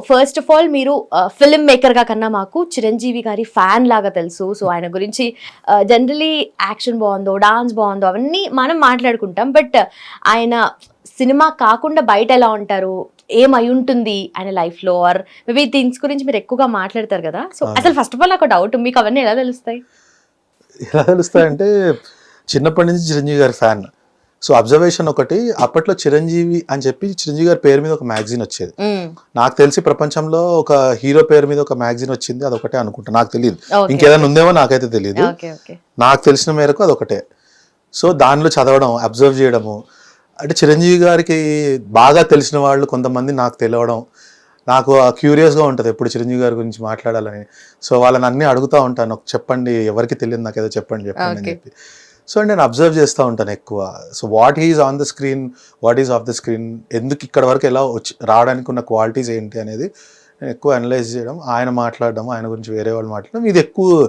First of all మీరు film మేకర్గా కన్నా మాకు చిరంజీవి గారి ఫ్యాన్ లాగా తెలుసు. సో ఆయన గురించి జనరలీ యాక్షన్ బాగుందో, డాన్స్ బాగుందో అవన్నీ మనం మాట్లాడుకుంటాం. బట్ ఆయన సినిమా కాకుండా బయట ఎలా ఉంటారు, ఏమై ఉంటుంది ఆయన లైఫ్లో, ఆర్ మేబీ థింగ్స్ గురించి మీరు ఎక్కువగా మాట్లాడతారు కదా. సో అసలు ఫస్ట్ ఆఫ్ ఆల్ నాకు డౌట్, మీకు అవన్నీ ఎలా తెలుస్తాయి? ఎలా తెలుస్తాయంటే చిన్నప్పటి నుంచి చిరంజీవి గారి ఫ్యాన్. సో అబ్జర్వేషన్ ఒకటి, అప్పట్లో చిరంజీవి అని చెప్పి చిరంజీవి గారి పేరు మీద ఒక మ్యాగజైన్ వచ్చేది. నాకు తెలిసి ప్రపంచంలో ఒక హీరో పేరు మీద ఒక మ్యాగజైన్ వచ్చింది అదొకటే అనుకుంటా, నాకు తెలియదు, ఇంకేదైనా ఉందేమో నాకైతే తెలియదు. నాకు తెలిసిన మేరకు అదొకటే. సో దానిలో చదవడం, అబ్జర్వ్ చేయడము, అంటే చిరంజీవి గారికి బాగా తెలిసిన వాళ్ళు కొంతమంది నాకు తెలియడం, నాకు క్యూరియస్గా ఉంటుంది ఎప్పుడు చిరంజీవి గారి గురించి మాట్లాడాలని. సో వాళ్ళని అన్నీ అడుగుతూ ఉంటాను, చెప్పండి, ఎవరికి తెలియదు నాకు ఏదో చెప్పండి అని చెప్పి. సో నేను అబ్జర్వ్ చేస్తూ ఉంటాను ఎక్కువ. So what is on the screen, what is of the screen, ఎందుకు ఇక్కడ వరకు ఎలా రావడానికి ఉన్న క్వాలిటీస్ ఏంటి అనేది నేను ఎక్కువ అనలైజ్ చేయడం, ఆయన మాట్లాడడం, ఆయన గురించి వేరే వాళ్ళు మాట్లాడడం, ఇది ఎక్కువ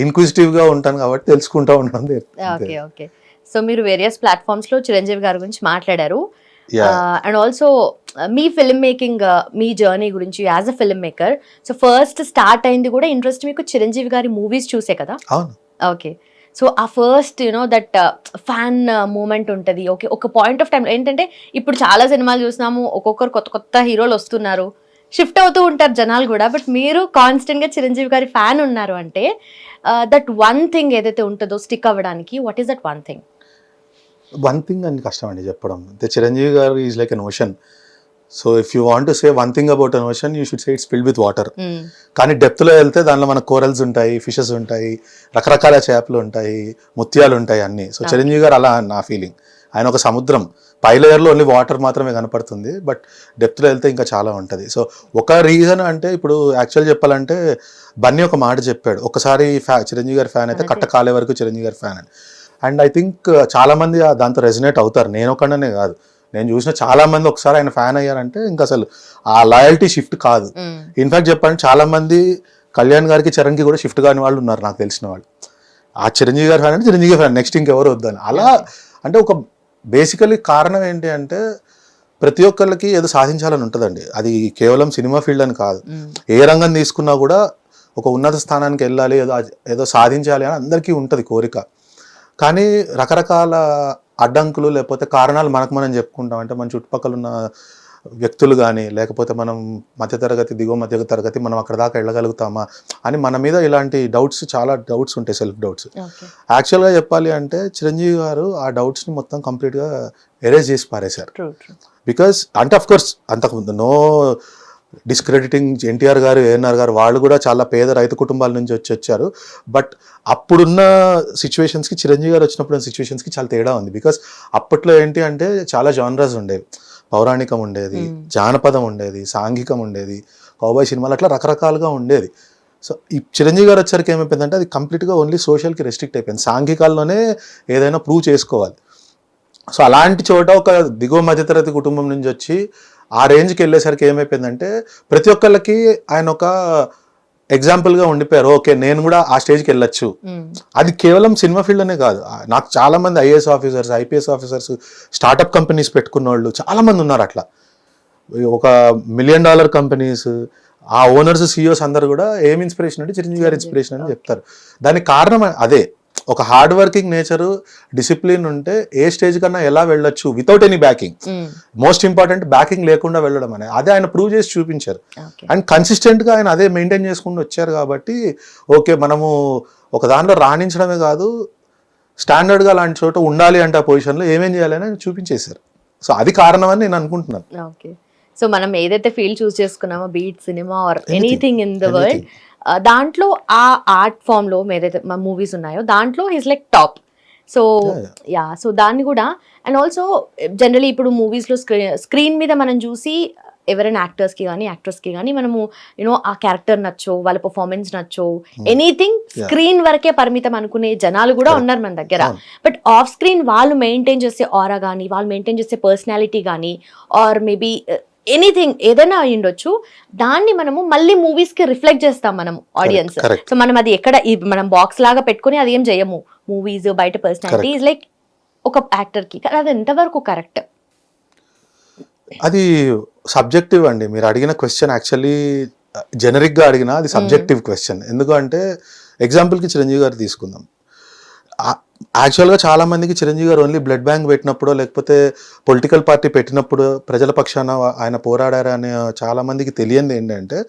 ఇన్క్విజిటివ్గా ఉంటాను కాబట్టి తెలుసుకుంటూ ఉంటాను. Okay okay. సో మీరు వేరియస్ ప్లాట్ఫామ్స్లో చిరంజీవి గారి గురించి మాట్లాడారు. అండ్ ఆల్సో మీ ఫిల్మ్ మేకింగ్, మీ జర్నీ గురించి as a film maker. So first start అయింది కూడా ఇంట్రెస్ట్ మీకు చిరంజీవి గారి మూవీస్ చూసే కదా? అవును. ఓకే. సో ఆ ఫస్ట్ దట్ ఫ్యాన్ మూమెంట్ ఉంటుంది. ఓకే, ఒక పాయింట్ ఆఫ్ టైం ఏంటంటే ఇప్పుడు చాలా సినిమాలు చూసినాము, ఒక్కొక్కరు కొత్త కొత్త హీరోలు వస్తున్నారు, షిఫ్ట్ అవుతూ ఉంటారు జనాలు కూడా. బట్ మీరు కాన్స్టెంట్గా చిరంజీవి గారి ఫ్యాన్ ఉన్నారు అంటే దట్ వన్ థింగ్ ఏదైతే ఉంటుందో స్టిక్ అవ్వడానికి, what is that one thing? One thing అని కష్టం అండి చెప్పడం. చిరంజీవి గారు is like an ocean. So if you want to say one thing about an ocean, you should say it's filled with water. కానీ డెప్త్లో వెళ్తే దానిలో మనకు కోరల్స్ ఉంటాయి, ఫిషెస్ ఉంటాయి, రకరకాల చేపలు ఉంటాయి, ముత్యాలు ఉంటాయి, అన్నీ. సో చిరంజీవి గారు అలా నా ఫీలింగ్. ఆయన ఒక సముద్రం, పై లేయర్లో ఓన్లీ వాటర్ మాత్రమే కనపడుతుంది, బట్ డెప్త్లో వెళ్తే ఇంకా చాలా ఉంటుంది. సో ఒక రీజన్ అంటే ఇప్పుడు యాక్చువల్ చెప్పాలంటే బన్నీ ఒక మాట చెప్పాడు, ఒకసారి చిరంజీవి గారి ఫ్యాన్ అయితే కట్ట కాలే వరకు చిరంజీవి గారి ఫ్యాన్ అని. అండ్ ఐ థింక్ చాలామంది దాంతో రెజనేట్ అవుతారు, నేను ఒకనే కాదు, నేను చూసిన చాలా మంది ఒకసారి ఆయన ఫ్యాన్ అయ్యారంటే ఇంకా అసలు ఆ లాయల్టీ షిఫ్ట్ కాదు. ఇన్ఫాక్ట్ చెప్పాలంటే చాలా మంది కళ్యాణ్ గారికి, చరణ్కి కూడా షిఫ్ట్ కాని వాళ్ళు ఉన్నారు నాకు తెలిసిన వాళ్ళు. ఆ చిరంజీవి గారి ఫ్యాన్ అంటే చిరంజీవి ఫ్యాన్, నెక్స్ట్ ఇంకెవరు వద్దని. అలా అంటే ఒక బేసికలీ కారణం ఏంటి అంటే ప్రతి ఒక్కరికి ఏదో సాధించాలని ఉంటుందండి. అది కేవలం సినిమా ఫీల్డ్ అని కాదు, ఏ రంగం తీసుకున్నా కూడా ఒక ఉన్నత స్థానానికి వెళ్ళాలి, ఏదో సాధించాలి అని అందరికీ ఉంటుంది కోరిక. కానీ రకరకాల అడ్డంకులు లేకపోతే కారణాలు మనకు మనం చెప్పుకుంటాం. అంటే మన చుట్టుపక్కల ఉన్న వ్యక్తులు కానీ, లేకపోతే మనం మధ్యతరగతి, దిగువ మధ్య తరగతి, మనం అక్కడ దాకా వెళ్ళగలుగుతామా అని మన మీద ఇలాంటి డౌట్స్, చాలా డౌట్స్ ఉంటాయి, సెల్ఫ్ డౌట్స్. యాక్చువల్గా చెప్పాలి అంటే చిరంజీవి గారు ఆ డౌట్స్ని మొత్తం కంప్లీట్గా ఎరేజ్ చేసి పారేశారు. బికాస్ అంటే అఫ్ కోర్స్ అంతకుముందు నో డిస్క్రెడిటింగ్, ఎన్టీఆర్ గారు, ఏఎన్ఆర్ గారు వాళ్ళు కూడా చాలా పేద రైతు కుటుంబాల నుంచి వచ్చారు. బట్ అప్పుడున్న సిచ్యువేషన్స్కి, చిరంజీవి గారు వచ్చినప్పుడు సిచ్యువేషన్స్కి చాలా తేడా ఉంది. బికాస్ అప్పట్లో ఏంటి అంటే చాలా జానరాస్ ఉండేవి, పౌరాణికం ఉండేది, జానపదం ఉండేది, సాంఘికం ఉండేది, కౌబాయ్ సినిమాలు, అట్లా రకరకాలుగా ఉండేది. సో ఈ చిరంజీవి గారు వచ్చరికి ఏమైపోయిందంటే అది కంప్లీట్గా ఓన్లీ సోషల్కి రెస్ట్రిక్ట్ అయిపోయింది, సాంఘికాల్లోనే ఏదైనా ప్రూవ్ చేసుకోవాలి. సో అలాంటి చోట ఒక దిగువ మధ్యతరగతి కుటుంబం నుంచి వచ్చి ఆ రేంజ్కి వెళ్ళేసరికి ఏమైపోయిందంటే ప్రతి ఒక్కళ్ళకి ఆయన ఒక ఎగ్జాంపుల్గా ఉండిపోయారు. ఓకే, నేను కూడా ఆ స్టేజ్కి వెళ్ళొచ్చు. అది కేవలం సినిమా ఫీల్డ్ అనే కాదు, నాకు చాలా మంది IAS officers, IPS officers, startup companies పెట్టుకున్న వాళ్ళు చాలా మంది ఉన్నారు. అట్లా ఒక $1 million కంపెనీస్, ఆ ఓనర్స్, సిఇఓస్ అందరు కూడా ఏం ఇన్స్పిరేషన్ అంటే చిరంజీవి గారి ఇన్స్పిరేషన్ అని చెప్తారు. దానికి కారణం అదే, ఒక హార్డ్ వర్కింగ్ నేచరు, డిసిప్లిన్ ఉంటే ఏ స్టేజ్ కన్నా ఎలా వెళ్ళొచ్చు without any backing. Most important backing లేకుండా వెళ్ళడం అనేది, అదే ఆయన ప్రూవ్ చేసి చూపించారు. అండ్ కన్సిస్టెంట్గా ఆయన అదే మెయింటైన్ చేసుకుంటూ వచ్చారు. కాబట్టి ఓకే, మనము ఒక దాంట్లో రాణించడమే కాదు, స్టాండర్డ్గా అలాంటి చోట ఉండాలి అంటే ఆ పొజిషన్లో ఏమేం చేయాలని ఆయన చూపించేశారు. సో అది కారణం అని నేను అనుకుంటున్నాను. ఓకే. సో మనం ఏదైతే ఫీల్డ్ చూస్ చేసుకున్నామో, beat cinema or anything in the world, దాంట్లో ఆ ఆర్ట్ ఫామ్ లో ఏదైతే మూవీస్ ఉన్నాయో దాంట్లో is like top. So yeah, so దాన్ని కూడా. అండ్ ఆల్సో జనరలీ ఇప్పుడు మూవీస్లో స్క్రీన్ మీద మనం చూసి ఎవరైనా యాక్టర్స్కి కానీ యాక్ట్రెస్కి కానీ మనము ఆ క్యారెక్టర్ నచ్చో, వాళ్ళ పర్ఫార్మెన్స్ నచ్చో, ఎనీథింగ్ స్క్రీన్ వరకే పరిమితం అనుకునే జనాలు కూడా ఉన్నారు మన దగ్గర. బట్ ఆఫ్ స్క్రీన్ వాళ్ళు మెయింటైన్ చేసే ఆరా కానీ, వాళ్ళు మెయింటైన్ చేసే పర్సనాలిటీ కానీ, ఆర్ మేబీ ఎనీథింగ్ ఏదైనా అయి ఉండొచ్చు, దాన్ని మనము మళ్ళీ మూవీస్ కి రిఫ్లెక్ట్ చేస్తాం మనం ఆడియన్స్. సో మనం అది ఎక్కడ మనం బాక్స్ లాగా పెట్టుకుని అది ఏం చేయము. మూవీస్ బయట పర్సనాలిటీ ఈజ్ లైక్ ఒక యాక్టర్ కి, అది ఎంతవరకు కరెక్ట్? అది సబ్జెక్టివ్ అండి. మీరు అడిగిన క్వశ్చన్ యాక్చువల్లీ జెనరిక్గా అడిగినా అది సబ్జెక్టివ్ క్వశ్చన్. ఎందుకంటే ఎగ్జాంపుల్కి చిరంజీవి గారు తీసుకుందాం. యాక్చువల్గా చాలా మందికి చిరంజీవి గారు ఓన్లీ బ్లడ్ బ్యాంక్ పెట్టినప్పుడు లేకపోతే పొలిటికల్ పార్టీ పెట్టినప్పుడు ప్రజల పక్షాన ఆయన పోరాడారు అనే చాలా మందికి తెలియంది ఏంటంటే,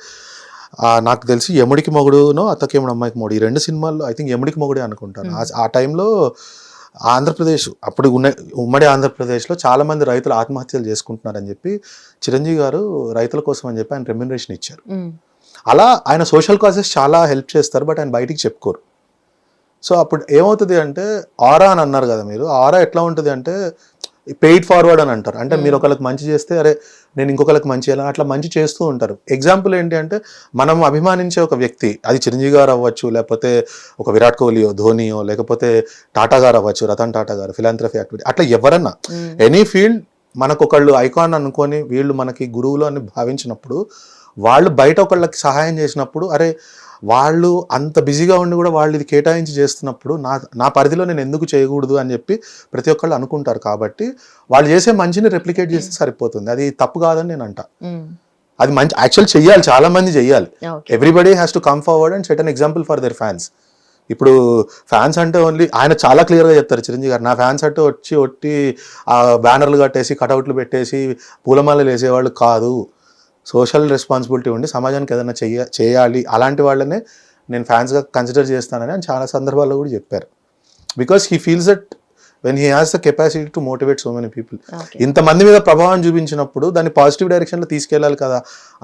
నాకు తెలిసి యముడికి మొగుడునో అత్తకేముడు అమ్మాయికి మొగుడు ఈ 2 సినిమాల్లో ఐ థింక్ యముడికి మొగుడే అనుకుంటాను. ఆ టైంలో ఆంధ్రప్రదేశ్ అప్పుడు ఉమ్మడి ఆంధ్రప్రదేశ్లో చాలా మంది రైతులు ఆత్మహత్యలు చేసుకుంటున్నారని చెప్పి చిరంజీవి గారు రైతుల కోసం అని చెప్పి ఆయన రెమ్యునరేషన్ ఇచ్చారు. అలా ఆయన సోషల్ కాజెస్ చాలా హెల్ప్ చేస్తారు, బట్ ఆయన బయటికి చెప్పుకోరు. సో అప్పుడు ఏమవుతుంది అంటే, ఆరా అని అన్నారు కదా మీరు, ఆరా ఎట్లా ఉంటుంది అంటే పెయిడ్ ఫార్వర్డ్ అని అంటారు. అంటే మీరు ఒకరికి మంచి చేస్తే అరే నేను ఇంకొకరికి మంచి చేయాలి అట్లా మంచి చేస్తూ ఉంటారు. ఎగ్జాంపుల్ ఏంటి అంటే, మనం అభిమానించే ఒక వ్యక్తి, అది చిరంజీవి గారు అవ్వచ్చు, లేకపోతే ఒక విరాట్ కోహ్లీయో ధోనియో, లేకపోతే టాటా గారు అవ్వచ్చు, రతన్ టాటా గారు ఫిలాంథ్రఫీ యాక్టివిటీ, అట్లా ఎవరన్నా ఎనీ ఫీల్డ్ మనకు ఒకళ్ళు ఐకాన్ అనుకొని వీళ్ళు మనకి గురువులు అని భావించినప్పుడు, వాళ్ళు బయట ఒకళ్ళకి సహాయం చేసినప్పుడు అరే వాళ్ళు అంత బిజీగా ఉండి కూడా వాళ్ళు ఇది కేటాయించి చేస్తున్నప్పుడు నా పరిధిలో నేను ఎందుకు చేయకూడదు అని చెప్పి ప్రతి ఒక్కళ్ళు అనుకుంటారు. కాబట్టి వాళ్ళు చేసే మంచిని రెప్లికేట్ చేస్తే సరిపోతుంది. అది తప్పు కాదని నేను అంటా. అది మంచి యాక్చువల్ చెయ్యాలి, చాలా మంది చెయ్యాలి. Everybody has to come forward and set an example for their fans. ఇప్పుడు ఫ్యాన్స్ అంటే ఓన్లీ ఆయన చాలా క్లియర్గా చెప్తారు చిరంజీవి గారు, నా ఫ్యాన్స్ అంటే ఒట్టి ఆ బ్యానర్లు కట్టేసి కటౌట్లు పెట్టేసి పూలమాలలు వేసేవాళ్ళు కాదు, సోషల్ రెస్పాన్సిబిలిటీ ఉండి సమాజానికి ఏదైనా చేయాలి అలాంటి వాళ్ళనే నేను ఫ్యాన్స్గా కన్సిడర్ చేస్తానని ఆయన చాలా సందర్భాల్లో కూడా చెప్పారు. Because he feels that when he has the capacity to motivate so many people, ఇంతమంది మీద ప్రభావం చూపించినప్పుడు దాన్ని పాజిటివ్ డైరెక్షన్లో తీసుకెళ్ళాలి కదా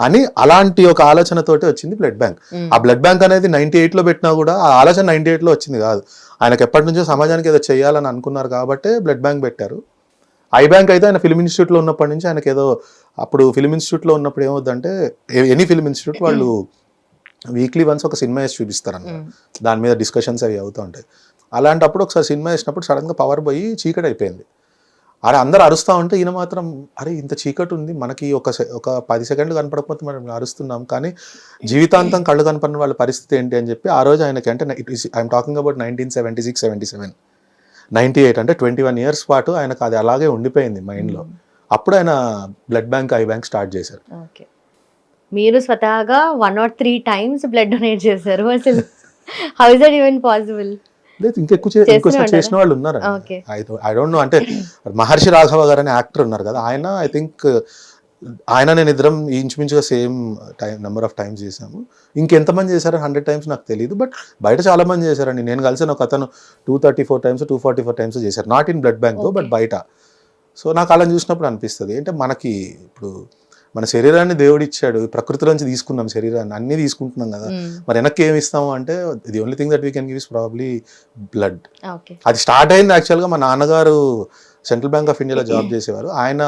అని అలాంటి ఒక ఆలోచనతోటి వచ్చింది బ్లడ్ బ్యాంక్. ఆ బ్లడ్ బ్యాంక్ అనేది 98లో పెట్టినా కూడా ఆ ఆలోచన 98లో వచ్చింది కాదు. ఆయనకు ఎప్పటి నుంచో సమాజానికి ఏదో చేయాలని అనుకున్నారు కాబట్టి బ్లడ్ బ్యాంక్ పెట్టారు. ఐ బ్యాంక్ అయితే ఆయన ఫిల్మ్ ఇన్స్టిట్యూట్లో ఉన్నప్పటి నుంచి ఆయనకి ఏదో, అప్పుడు ఫిల్మ్ ఇన్స్టిట్యూట్లో ఉన్నప్పుడు ఏమవుతుందంటే ఎనీ ఫిల్మ్ ఇన్స్టిట్యూట్ వాళ్ళు వీక్లీ వన్స్ ఒక సినిమా వేసి చూపిస్తారన్నమాట, దాని మీద డిస్కషన్స్ అవి అవుతూ ఉంటాయి. అలాంటప్పుడు ఒకసారి సినిమా వేసినప్పుడు సడన్గా పవర్ పోయి చీకటి అయిపోయింది. అరే అందరూ అరుస్తూ ఉంటే ఈయన మాత్రం అరే ఇంత చీకటి ఉంది, మనకి ఒక 10 సెకండ్లు కనపడకపోతే మనం అరుస్తున్నాం, కానీ జీవితాంతం కళ్ళు కనపడిన వాళ్ళ పరిస్థితి ఏంటి అని చెప్పి ఆ రోజు ఆయనకి, అంటే ఐఎమ్ టాకింగ్ అబౌట్ 1976, 77, 98 అంటే 21 years పాటు ఆయనకు అది అలాగే ఉండిపోయింది మైండ్లో. అప్పుడు ఆయన blood bank I bank start చేశారు. మీరు స్వతహాగా 1 or 3 times బ్లడ్ డొనేట్ చేశారు. అసలు how is that even possible? లేదు ఇంకోసారి చేసిన వాళ్ళు ఉన్నారు. ఐ డోంట్ నో, అంటే మహర్షి రాఘవ గారు అనే యాక్టర్ ఉన్నారు కదా, ఆయన ఐ థింక్ ఆయన నేను ఇద్దరం ఇంచుమించుగా సేమ్ నెంబర్ ఆఫ్ టైమ్స్ చేశాము. ఇంకెంతమంది చేశారు 100 times నాకు తెలియదు, బట్ బయట చాలా మంది చేశారండి. నేను కలిసిన ఒక అతను 234 times 244 times చేశారు, not in blood bank but బయట. సో నాకు అలా చూసినప్పుడు అనిపిస్తుంది, అంటే మనకి ఇప్పుడు మన శరీరాన్ని దేవుడు ఇచ్చాడు, ప్రకృతిలోంచి తీసుకున్నాం శరీరాన్ని, అన్నీ తీసుకుంటున్నాం కదా, మరి వెనక్కి ఏమి ఇస్తాము అంటే the only thing that we can give is probably blood. అది స్టార్ట్ అయింది యాక్చువల్గా మా నాన్నగారు సెంట్రల్ బ్యాంక్ ఆఫ్ ఇండియాలో జాబ్ చేసేవారు. ఆయన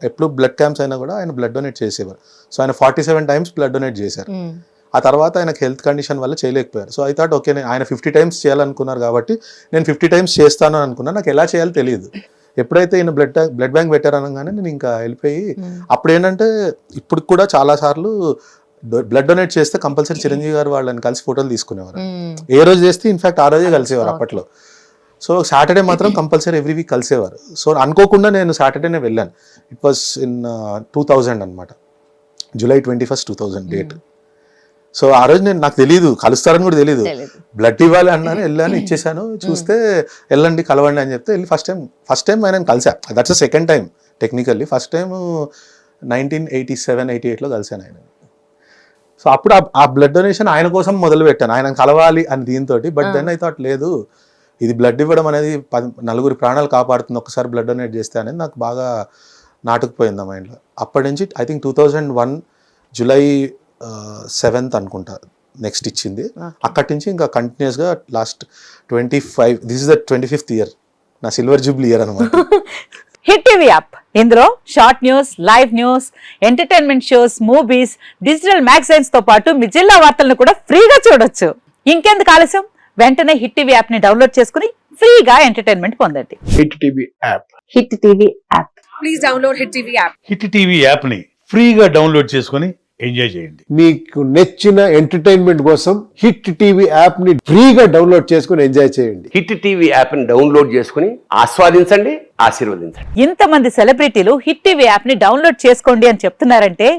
ఎప్పుడు బ్లడ్ క్యాంప్స్ అయినా కూడా ఆయన బ్లడ్ డొనేట్ చేసేవారు. సో ఆయన 47 times బ్లడ్ డొనేట్ చేశారు. ఆ తర్వాత ఆయనకు హెల్త్ కండిషన్ వల్ల చేయలేకపోయారు. సో ఐ థాట్ ఓకే, ఆయన 50 times చేయాలనుకున్నారు కాబట్టి నేను 50 times చేస్తాను అని అనుకున్నాను. నాకు ఎలా చేయాలో తెలియదు. ఎప్పుడైతే ఈయన బ్లడ్ బ్యాంక్ పెట్టారనగానే నేను ఇంకా వెళ్ళిపోయి, అప్పుడు ఏంటంటే ఇప్పుడు కూడా చాలా సార్లు బ్లడ్ డొనేట్ చేస్తే కంపల్సరీ చిరంజీవి గారు వాళ్ళని కలిసి ఫోటోలు తీసుకునేవారు. ఏ రోజు చేస్తే ఇన్ఫాక్ట్ ఆ రోజే కలిసేవారు అప్పట్లో. సో సాటర్డే మాత్రం కంపల్సరీ ఎవ్రీ వీక్ కలిసేవారు. సో అనుకోకుండా నేను సాటర్డేనే వెళ్ళాను. ఇట్ వాస్ ఇన్ 2000 అనమాట, July 21st, 2000 డేట్. సో ఆ రోజు నాకు తెలియదు కలుస్తారని కూడా తెలియదు, బ్లడ్ ఇవ్వాలి అన్నాను, వెళ్ళాను, ఇచ్చేసాను. చూస్తే వెళ్ళండి కలవండి అని చెప్తే వెళ్ళి ఫస్ట్ టైం ఆయన కలిసా. That's second time technically. First time 1987, 88లో కలిసాను ఆయన. సో అప్పుడు ఆ బ్లడ్ డొనేషన్ ఆయన కోసం మొదలు పెట్టాను, ఆయన కలవాలి అని దీంతో. బట్ దెన్ ఐ థాట్ లేదు, ఇది బ్లడ్ ఇవ్వడం అనేది 4 ప్రాణాలు కాపాడుతుంది ఒక్కసారి బ్లడ్ డొనేట్ చేస్తే అనేది నాకు బాగా నాటుకుపోయింది ఆ మైండ్లో. అప్పటి నుంచి ఐ థింక్ 2001 July 7th అనుకుంటా నెక్స్ట్ ఇచ్చింది. అక్కడి నుంచి ఇంకా కంటిన్యూస్గా last 25, this is the 25th year, నా సిల్వర్ జూబ్లీ ఇయర్ అనమాట. హిట్ టీవీ యాప్, ఇందులో short news, live news, entertainment shows, movies, digital magazines తో పాటు మీ జిల్లా వార్తలను కూడా ఫ్రీగా చూడొచ్చు. ఇంకెందుకు ఆలస్యం, వెంటనే హిట్ టీవీ యాప్ ని డౌన్లోడ్ చేసుకుని ఫ్రీగా ఎంటర్టైన్మెంట్ పొందండి. Hit TV app, hit TV app, please download hit TV app. Hit TV app ని ఫ్రీగా డౌన్లోడ్ చేసుకుని ఎంజాయ్ చేయండి. మీకు నచ్చిన ఎంటర్టైన్మెంట్ కోసం హిట్ టీవీ యాప్ ని ఫ్రీగా డౌన్లోడ్ చేసుకుని ఎంజాయ్ చేయండి. హిట్ టీవీ యాప్ని డౌన్లోడ్ చేసుకుని ఆస్వాదించండి, ఆశీర్వదించండి. ఇంతమంది సెలబ్రిటీలు హిట్ టీవీ యాప్ ని డౌన్లోడ్ చేసుకోండి అని చెప్తున్నారంటే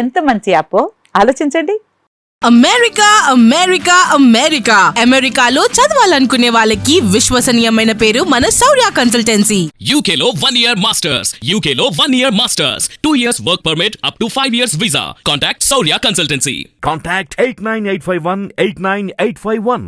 ఎంత మంచి యాప్ ఆలోచించండి. అమెరికా అమెరికా అమెరికా అమెరికాలో చదవాలనుకునే వాళ్ళకి విశ్వసనీయమైన పేరు మన శౌర్య కన్సల్టెన్సీ. UK లో 1 year masters. UK లో 1 year masters. 2 years work permit up to 5 years visa. Contact Saurya Consultancy. Contact 89851 89851.